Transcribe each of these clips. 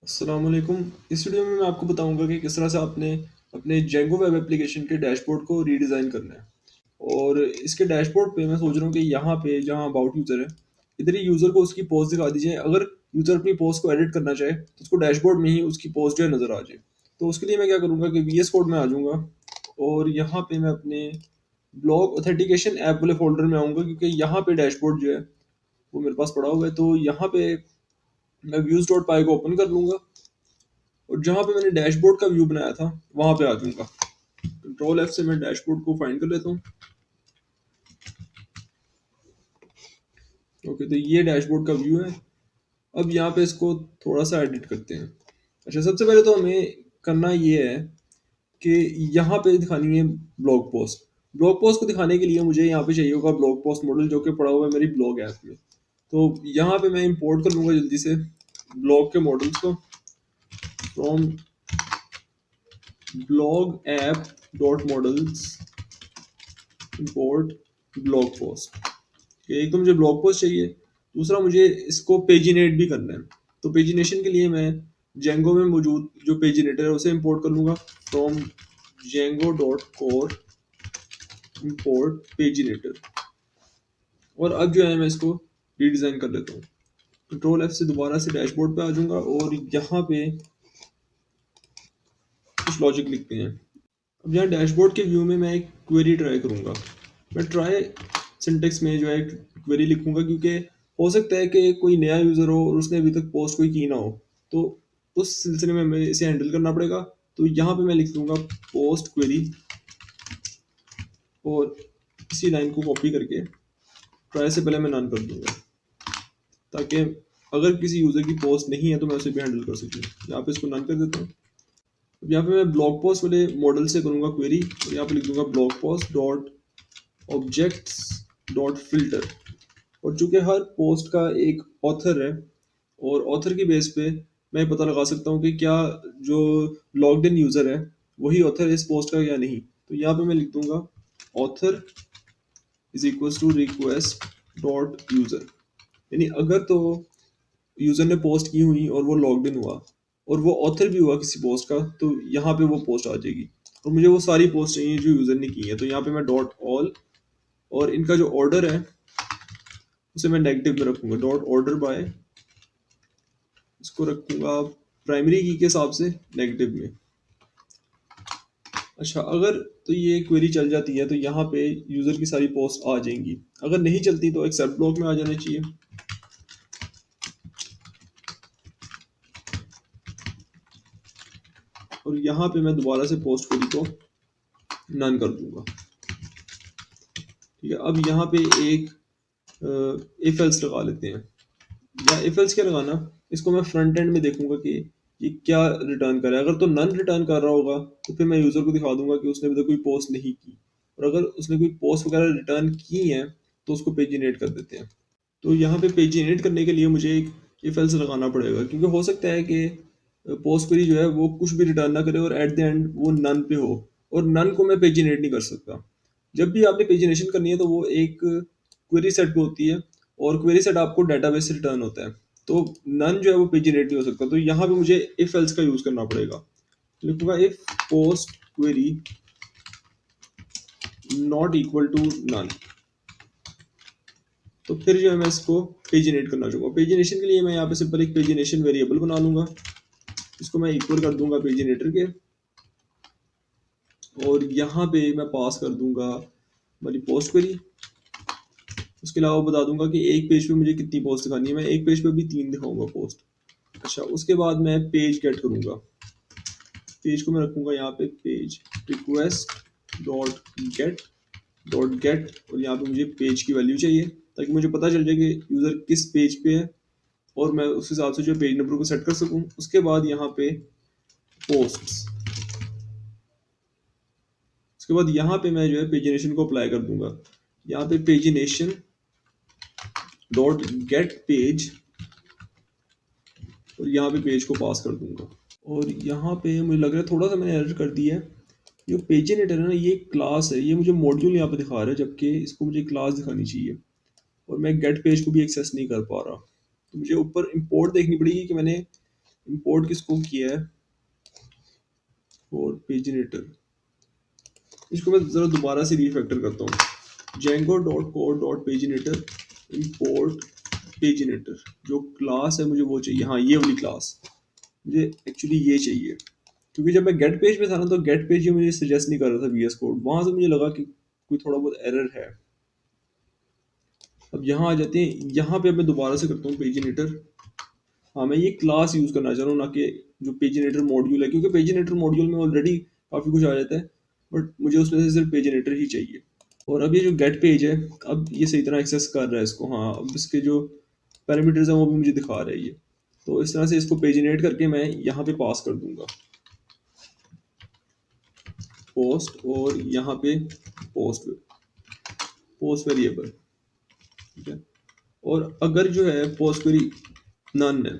अस्सलाम वालेकुम। इस वीडियो में मैं आपको बताऊंगा कि किस तरह से आपने अपने जेंगो वेब एप्लीकेशन के डैशबोर्ड को रीडिज़ाइन करना है। और इसके डैशबोर्ड पे मैं सोच रहा हूँ कि यहाँ पे जहाँ अबाउट यूज़र है, इधर ही यूज़र को उसकी पोस्ट दिखा दीजिए। अगर यूज़र अपनी पोस्ट को एडिट करना चाहे तो उसको डैशबोर्ड में ही उसकी पोस्ट जो है नज़र आ जाए। तो उसके लिए मैं क्या करूँगा कि वी एस कोड में आ जाऊँगा और यहाँ पे मैं अपने ब्लॉग ऑथेंटिकेशन ऐप वाले फ़ोल्डर में आऊँगा, क्योंकि यहाँ पे डैशबोर्ड जो है वो मेरे पास पड़ा हुआ है। तो यहाँ पे मैं व्यूज़ डॉट पाई को ओपन कर लूँगा और जहाँ पे मैंने डैशबोर्ड का व्यू बनाया था वहाँ पे आ जाऊँगा। कंट्रोल एफ से मैं डैशबोर्ड को फाइंड कर लेता हूँ। ओके, तो ये डैशबोर्ड का व्यू है। अब यहाँ पे इसको थोड़ा सा एडिट करते हैं। अच्छा, सबसे पहले तो हमें करना ये है कि यहाँ पे दिखानी है ब्लॉग पोस्ट। ब्लॉग पोस्ट को दिखाने के लिए मुझे यहाँ पे चाहिए होगा ब्लॉग पोस्ट मॉडल, जो कि पड़ा हुआ है मेरी ब्लॉग ऐप में। तो यहाँ पे मैं इंपोर्ट कर लूँगा जल्दी से ब्लॉग के मॉडल्स को from blog app dot models import blog post. एक तो मुझे ब्लॉग पोस्ट चाहिए, दूसरा मुझे इसको पेजिनेट भी करना है। तो पेजिनेशन के लिए मैं जेंगो में मौजूद जो पेजिनेटर है उसे इंपोर्ट कर लूँगा from Django dot core import paginator. और अब जो है मैं इसको रीडिज़ाइन कर लेता हूँ। कंट्रोल एफ से दोबारा से डैशबोर्ड पे आ जाऊँगा और यहाँ पे कुछ लॉजिक लिखते हैं। अब यहाँ डैशबोर्ड के व्यू में मैं एक क्वेरी ट्राई करूँगा। मैं ट्राई सिंटेक्स में जो है क्वेरी लिखूँगा, क्योंकि हो सकता है कि कोई नया यूज़र हो और उसने अभी तक पोस्ट कोई की ना हो, तो उस सिलसिले में हमें इसे हैंडल करना पड़ेगा। तो यहाँ पे मैं लिख दूँगा पोस्ट क्वेरी और इसी लाइन को कॉपी करके ट्राई से पहले मैं नन कर दूँगा, ताकि अगर किसी यूज़र की पोस्ट नहीं है तो मैं उसे भी हैंडल कर सकूँ। यहाँ पे इसको नन कर देता हूँ। अब यहाँ पे मैं ब्लॉग पोस्ट वाले मॉडल से करूँगा क्वेरी और यहाँ पे लिख दूँगा blog post dot objects dot filter. और चूंकि हर पोस्ट का एक ऑथर है और ऑथर की बेस पे मैं पता लगा सकता हूँ कि क्या जो लॉग्ड इन यूज़र है वही ऑथर है इस पोस्ट का या नहीं। तो यहाँ पे मैं लिख दूंगा author is equals to request dot user. यानी अगर तो यूज़र ने पोस्ट की हुई और वो लॉग्ड इन हुआ और वो ऑथर भी हुआ किसी पोस्ट का, तो यहाँ पे वो पोस्ट आ जाएगी। और मुझे वो सारी पोस्ट चाहिए जो यूज़र ने की है। तो यहाँ पे मैं डॉट ऑल और इनका जो ऑर्डर है उसे मैं नेगेटिव में रखूंगा। डॉट ऑर्डर बाय इसको रखूंगा प्राइमरी की के हिसाब से नेगेटिव में। अच्छा, अगर तो ये क्वेरी चल जाती है तो यहाँ पे यूज़र की सारी पोस्ट आ जाएंगी। अगर नहीं चलती तो एक्सेप्ट ब्लॉक में आ जाना चाहिए। और यहाँ पे मैं दोबारा से पोस्ट क्वेरी को नन कर दूंगा। ठीक है, अब यहाँ पे एक इफ एल्स लगा लेते हैं। या इफ एल्स क्या लगाना, इसको मैं फ्रंट एंड में देखूंगा कि ये क्या रिटर्न कर रहा है। अगर तो नन रिटर्न कर रहा होगा तो फिर मैं यूज़र को दिखा दूंगा कि उसने अभी तक कोई पोस्ट नहीं की। और अगर उसने कोई पोस्ट वगैरह रिटर्न की है तो उसको पेजिनेट कर देते हैं। तो यहाँ पे पेजिनेट करने के लिए मुझे एक इफ एल्स लगाना पड़ेगा, क्योंकि हो सकता है कि पोस्ट क्वेरी जो है वो कुछ भी रिटर्न ना करे और एट द एंड वो नन पे हो। और नन को मैं पेजिनेट नहीं कर सकता। जब भी आपने पेजिनेशन करनी है तो वो एक क्वेरी सेट पे होती है और क्वेरी सेट आपको डेटाबेस से रिटर्न होता है। तो नन जो है वो पेजिनेट नहीं हो सकता। तो यहाँ पे मुझे इफ एल्स का यूज करना पड़ेगा। लिखूंगा if post query not equal to none. तो फिर जो है मैं इसको पेजिनेट करना चाहूँगा। पेजिनेशन के लिए मैं यहाँ पे सिंपल एक पेजिनेशन वेरिएबल बना लूंगा। इसको मैं इक्वल कर दूंगा पेजिनेटर के और यहाँ पे मैं पास कर दूंगा हमारी पोस्ट क्वेरी। उसके अलावा बता दूंगा कि एक पेज पे मुझे कितनी पोस्ट दिखानी है। मैं एक पेज पे भी 3 दिखाऊंगा पोस्ट। अच्छा, उसके बाद मैं पेज गेट करूंगा। पेज को मैं रखूंगा यहाँ पे पेज रिक्वेस्ट डॉट गेट और यहाँ पे मुझे पेज की वैल्यू चाहिए, ताकि मुझे पता चल जाए कि यूज़र किस पेज पे है और मैं उस हिसाब से जो पेज नंबर को सेट कर सकूँ। उसके बाद यहाँ पे पोस्ट्स, उसके बाद यहाँ पे मैं जो है पेजिनेशन को अप्लाई कर दूंगा। यहाँ पे पेजिनेशन डॉट गेट पेज और यहाँ पे पेज को पास कर दूंगा। और यहाँ पे मुझे लग रहा है थोड़ा सा मैंने एरर कर दिया है। ये पेजिनेटर है ना, ये क्लास है, ये मुझे मॉड्यूल यहाँ पे दिखा रहा है, जबकि इसको मुझे क्लास दिखानी चाहिए। और मैं गेट पेज को भी एक्सेस नहीं कर पा रहा। तो मुझे ऊपर इंपोर्ट देखनी पड़ेगी कि मैंने इंपोर्ट किसको किया है और पेजिनेटर, इसको मैं जरा दोबारा से रीफैक्टर करता हूँ। django.core.paginator import paginator, जो क्लास है मुझे वो चाहिए, हाँ ये वाली क्लास मुझे एक्चुअली ये चाहिए, क्योंकि जब मैं गेट पेज पे था ना तो गेट पेज ये मुझे सजेस्ट नहीं कर रहा था वीएस कोड, वहां से मुझे लगा कि कोई थोड़ा बहुत एरर है। अब यहाँ आ जाते हैं, यहाँ पे अब मैं दोबारा से करता हूँ पेजिनेटर। हाँ मैं ये क्लास यूज करना चाह रहा हूँ, ना कि जो पेजिनेटर मॉड्यूल है, क्योंकि पेजिनेटर मॉड्यूल में ऑलरेडी काफी कुछ आ जाता है, बट मुझे उसमें से सिर्फ पेजिनेटर ही चाहिए। और अब ये जो गेट पेज है, अब ये सही तरह एक्सेस कर रहा है इसको, हाँ अब इसके जो पैरामीटर्स हैं वो भी मुझे दिखा रहा है ये। तो इस तरह से इसको पेजिनेट करके मैं यहाँ पे पास कर दूंगा पोस्ट, और यहाँ पे पोस्ट पोस्ट वेरिएबल, ठीक है। और अगर जो है पोस्ट क्वेरी नन है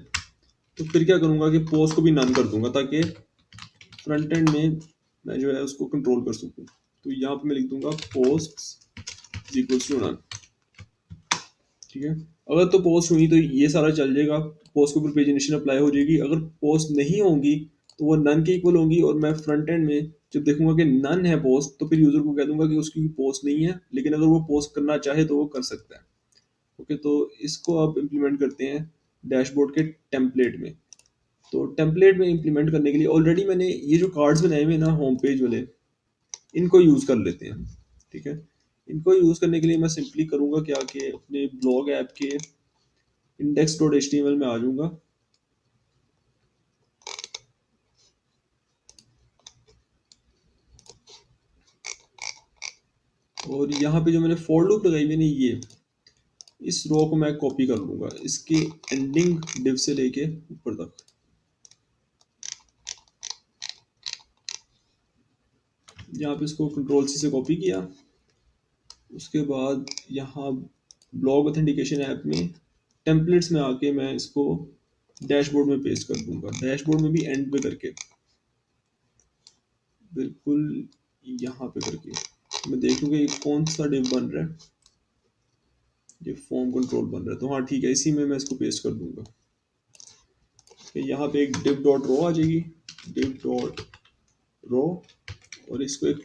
तो फिर क्या करूँगा कि पोस्ट को भी नन कर दूंगा, ताकि फ्रंट एंड में मैं जो है उसको कंट्रोल कर सकूँ। तो यहाँ पे मैं लिख दूंगा पोस्ट इक्वल्स टू नन, ठीक है। अगर तो पोस्ट हुई तो ये सारा चल जाएगा, पोस्ट के ऊपर पेजिनेशन अप्लाई हो जाएगी। अगर पोस्ट नहीं होंगी तो वो नन के इक्वल होंगी, और मैं फ्रंट एंड में जब देखूंगा कि नन है पोस्ट, तो फिर यूजर को कह दूंगा कि उसकी पोस्ट नहीं है, लेकिन अगर वो पोस्ट करना चाहे तो वो कर सकता है। ओके, तो इसको अब इम्प्लीमेंट करते हैं डैशबोर्ड के टेम्पलेट में। तो टेम्पलेट में इम्प्लीमेंट करने के लिए ऑलरेडी मैंने ये जो कार्ड्स बनाए हुए हैं ना होम पेज वाले, इनको यूज कर लेते हैं, ठीक है। इनको यूज करने के लिए मैं सिंपली करूंगा क्या कि अपने ब्लॉग ऐप के index.html में आ जाऊंगा, और यहाँ पे जो मैंने फॉर लूप लगाई हुई है ना, ये इस रो को मैं कॉपी कर लूंगा, इसके एंडिंग डिव से लेके ऊपर तक। यहाँ पे इसको कंट्रोल सी से कॉपी किया, उसके बाद यहाँ ब्लॉग ऑथेंटिकेशन ऐप में टेम्पलेट्स में आके मैं इसको डैशबोर्ड में पेस्ट कर दूंगा, डैशबोर्ड में भी एंड पे करके, बिल्कुल यहाँ पे करके मैं देख लूंगा ये कौन सा डिव बन रहा है, ये फॉर्म कंट्रोल बन रहा है, तो हाँ ठीक है, इसी में मैं इसको पेस्ट कर दूंगा। यहाँ पे एक div डॉट रो आ जाएगी, div डॉट रो, और इसको एक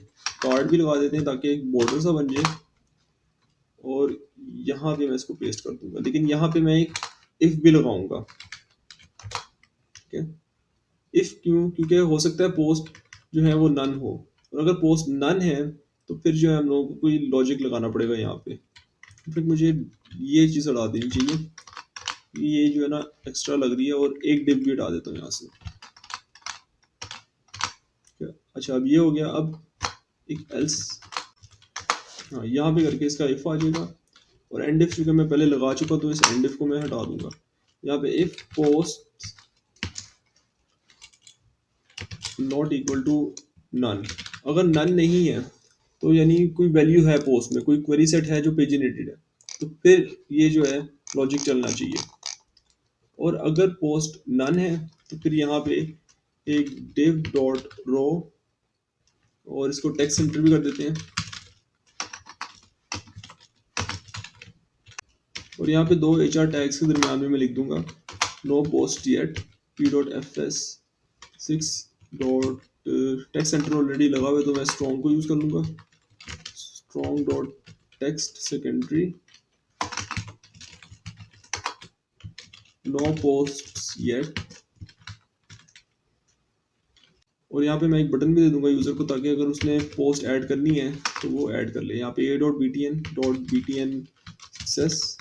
कार्ड भी लगा देते हैं ताकि एक बॉर्डर सा बन जाए, और यहाँ पे मैं इसको पेस्ट कर दूंगा, लेकिन यहाँ पे मैं एक इफ भी लगाऊंगा, ठीक है। इफ क्यों, क्योंकि हो सकता है पोस्ट जो है वो नन हो, और अगर पोस्ट नन है तो फिर जो है हम लोगों को कोई लॉजिक लगाना पड़ेगा यहाँ पे। तो फिर मुझे ये चीज़ हटा देनी चाहिए, ये जो है ना एक्स्ट्रा लग रही है, और एक डिव भी हटा देता हूँ यहाँ से। अच्छा अब ये हो गया, अब एक एल्स, हाँ यहाँ पे करके इसका इफ आ जाएगा, और एंड इफ चूंकि मैं पहले लगा चुका तो इस एंड इफ को मैं हटा दूंगा। यहाँ पे if post not equal to none, अगर नन नहीं है तो यानी कोई वैल्यू है पोस्ट में, कोई क्वेरी सेट है जो पेजिनेटेड है, तो फिर ये जो है लॉजिक चलना चाहिए। और अगर पोस्ट नन है तो फिर यहाँ पे एक div डॉट रो, और इसको टेक्स्ट सेंटर भी कर देते हैं, और यहाँ पे दो HR टैग्स के दरमियान में मैं लिख दूंगा no post yet p dot fs 6 dot text center already लगा हुआ है तो मैं स्ट्रॉन्ग को यूज कर लूंगा, strong dot text secondary no post yet, और यहाँ पे मैं एक बटन भी दे दूंगा यूजर को, ताकि अगर उसने पोस्ट ऐड करनी है तो वो ऐड कर ले। यहाँ पे a.btn सक्सेस,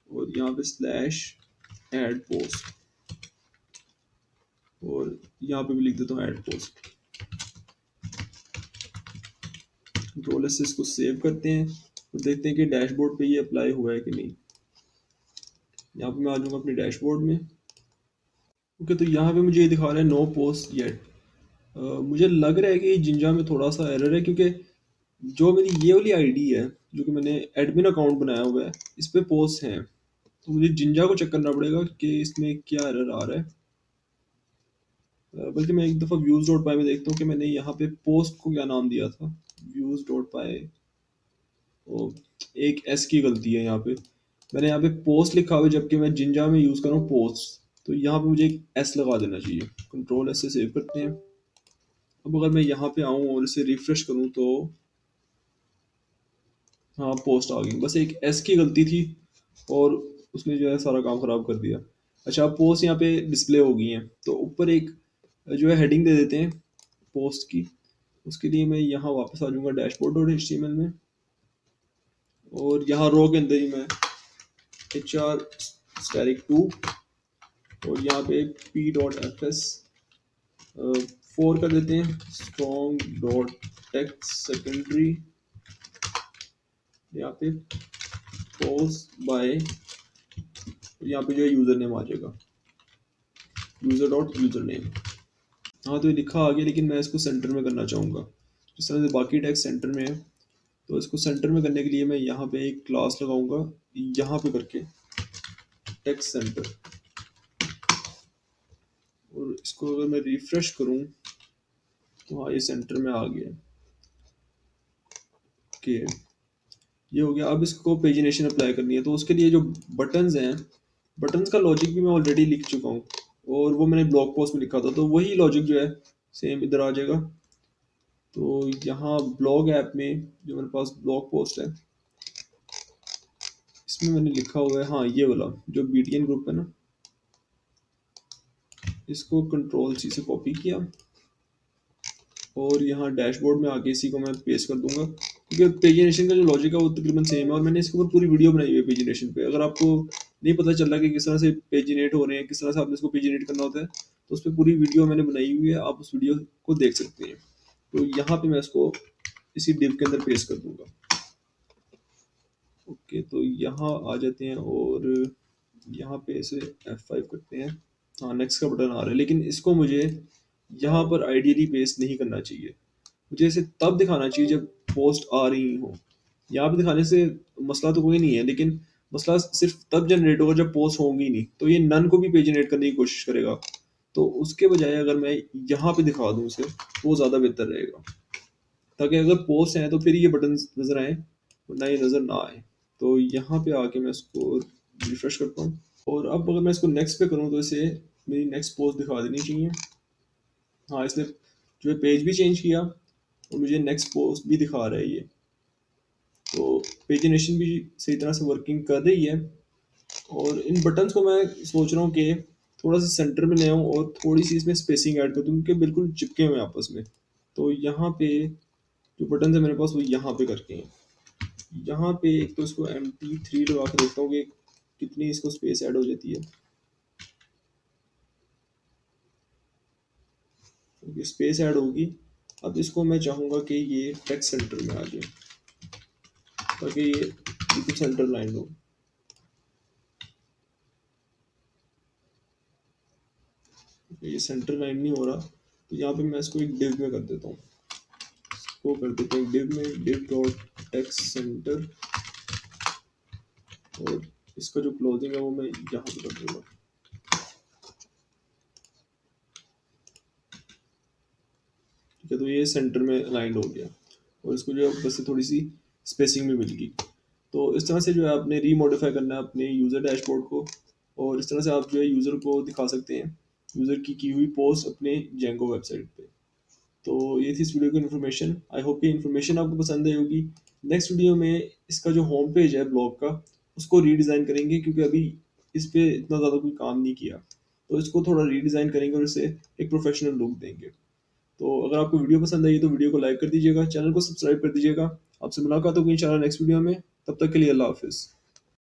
और यहाँ पे स्लैश ऐड पोस्ट, और यहाँ पे भी लिख देता हूँ ऐड पोस्ट। कंट्रोल से इसको सेव करते हैं और देखते हैं कि डैशबोर्ड पे ये अप्लाई हुआ है कि नहीं। यहाँ पे मैं आ जाऊँगा अपने डैशबोर्ड में। ओके, तो यहाँ पे मुझे ये दिखा रहा है नो पोस्ट येट। मुझे लग रहा है कि जिंजा में थोड़ा सा एरर है, क्योंकि जो मेरी ये वाली आईडी है जो कि मैंने एडमिन अकाउंट बनाया हुआ है, इस पे पोस्ट हैं, तो मुझे जिंजा को चेक करना पड़ेगा कि इसमें क्या एरर आ रहा है। बल्कि मैं एक दफ़ा व्यूज डॉट पाई में देखता हूँ कि मैंने यहाँ पे पोस्ट को क्या नाम दिया था, व्यूज डॉट पाई, ओ एक एस की गलती है यहाँ पे, मैंने यहाँ पे पोस्ट लिखा हुआ है जबकि मैं जिंजा में यूज़ कर रहा हूँ पोस्ट। तो यहाँ पे मुझे एक एस लगा देना चाहिए। कंट्रोल एस से सेव करते हैं। अब अगर मैं यहाँ पे आऊँ और इसे रिफ्रेश करूँ तो हाँ, पोस्ट आ गई। बस एक एस की गलती थी और उसने जो है सारा काम खराब कर दिया। अच्छा, अब पोस्ट यहाँ पे डिस्प्ले हो गई हैं, तो ऊपर एक जो है हेडिंग दे देते हैं पोस्ट की। उसके लिए मैं यहाँ वापस आ जाऊँगा डैशबोर्ड डॉट एचटीएमएल में, और यहाँ रो के अंदर ही मैं HR स्टैटिक 2 और यहाँ पे p.fs 4 कर देते हैं, स्ट्रॉन्ग डॉट टेक्स्ट सेकेंडरी, यहाँ पे पोस्ट बाय, यहाँ पे जो है यूजर नेम आ जाएगा, यूजर डॉट यूजर नेम। हाँ, तो ये लिखा आ गया, लेकिन मैं इसको सेंटर में करना चाहूँगा। जिस तरह से बाकी टेक्स्ट सेंटर में है, तो इसको सेंटर में करने के लिए मैं यहाँ पे एक क्लास लगाऊंगा, यहाँ पे करके टेक्स्ट सेंटर, और इसको अगर मैं रिफ्रेश करूँ तो हाँ, ये सेंटर में आ गया। ओके, ये हो गया। अब इसको पेजिनेशन अप्लाई करनी है, तो उसके लिए जो बटन्स हैं, बटन्स का लॉजिक भी मैं ऑलरेडी लिख चुका हूँ, और वो मैंने ब्लॉग पोस्ट में लिखा था, तो वही लॉजिक जो है सेम इधर आ जाएगा। तो यहाँ ब्लॉग ऐप में जो मेरे पास ब्लॉग पोस्ट है, इसमें मैंने लिखा हुआ है, हाँ, ये वाला जो BTN ग्रुप है ना, इसको कंट्रोल C से कॉपी किया और यहाँ डैशबोर्ड में आके इसी को मैं पेस्ट कर दूंगा, क्योंकि पेजिनेशन का जो लॉजिक है वो तकरीबन सेम है, और मैंने इसके ऊपर पूरी वीडियो बनाई हुई है पेजिनेशन पे। अगर आपको नहीं पता चल रहा कि किस तरह से पेजिनेट हो रहे हैं, किस तरह से आपने इसको पेजिनेट करना होता है, तो उस पर पूरी वीडियो मैंने बनाई हुई है, आप उस वीडियो को देख सकते हैं। तो यहाँ पे मैं इसको इसी डिव के अंदर पेस्ट कर दूंगा। ओके, तो यहाँ आ जाते हैं और यहाँ पे इसे F5 करते हैं। हाँ, नेक्स्ट का बटन आ रहा है, लेकिन इसको मुझे यहाँ पर आइडियली पेस्ट नहीं करना चाहिए। मुझे इसे तब दिखाना चाहिए जब पोस्ट आ रही हो। यहाँ पे दिखाने से मसला तो कोई नहीं है, लेकिन मसला सिर्फ तब जनरेट होगा जब पोस्ट होंगी नहीं, तो ये नन को भी पेज जनरेट करने की कोशिश करेगा। तो उसके बजाय अगर मैं यहाँ पे दिखा दूँ इसे, तो वो ज़्यादा बेहतर रहेगा, ताकि अगर पोस्ट है तो फिर ये बटन नज़र आए, वरना ये नज़र ना आए। तो यहाँ पे आके मैं इसको रिफ्रेश करता हूँ, और अब अगर मैं इसको नेक्स्ट पे करूँ तो इसे मेरी नेक्स्ट पोस्ट दिखा देनी चाहिए। हाँ, इसने जो है पेज भी चेंज किया और मुझे नेक्स्ट पोस्ट भी दिखा रहा है ये। तो पेजिनेशन भी सही तरह से वर्किंग कर रही है, और इन बटन्स को मैं सोच रहा हूँ कि थोड़ा सा सेंटर में ले आऊँ और थोड़ी सी इसमें स्पेसिंग ऐड कर दूँ, क्योंकि बिल्कुल चिपके हुए हैं आपस में। तो यहाँ पे जो बटन है मेरे पास वो यहाँ पे करके हैं। यहाँ पे एक तो इसको MP3 लगा कर देखता हूँ कि कितनी इसको स्पेस ऐड हो जाती है। क्योंकि स्पेस ऐड होगी। अब इसको मैं चाहूँगा कि ये टेक्स्ट सेंटर में आ जाए, ताकि ये बिल्कुल सेंटर लाइन हो। ये सेंटर लाइन नहीं हो रहा, तो यहाँ पे मैं इसको एक डिव में कर देता हूँ। इसको कर देते हैं डिव में, डिव डॉट टेक्स्ट सेंटर, और इसका जो क्लोजिंग है वो मैं यहाँ पे कर दूंगा। ठीक है, तो ये सेंटर में अलाइंड हो गया, और इसको जो है बस से थोड़ी सी स्पेसिंग भी मिल गई। तो इस तरह से जो है आपने रीमॉडिफाई करना है अपने यूज़र डैशबोर्ड को, और इस तरह से आप जो है यूज़र को दिखा सकते हैं यूज़र की हुई पोस्ट अपने जेंगो वेबसाइट पे। तो ये थी इस वीडियो की इन्फॉर्मेशन। आई होप कि इन्फॉर्मेशन आपको पसंद आई होगी। नेक्स्ट वीडियो में इसका जो होम पेज है ब्लॉग का, उसको रीडिज़ाइन करेंगे, क्योंकि अभी इस पे इतना ज़्यादा कोई काम नहीं किया, तो इसको थोड़ा रीडिज़ाइन करेंगे और इसे एक प्रोफेशनल लुक देंगे। तो अगर आपको वीडियो पसंद आई तो वीडियो को लाइक कर दीजिएगा, चैनल को सब्सक्राइब कर दीजिएगा। आपसे मुलाकात होगी इंशाल्लाह नेक्स्ट वीडियो में। तब तक के लिए अल्लाह हाफिज़।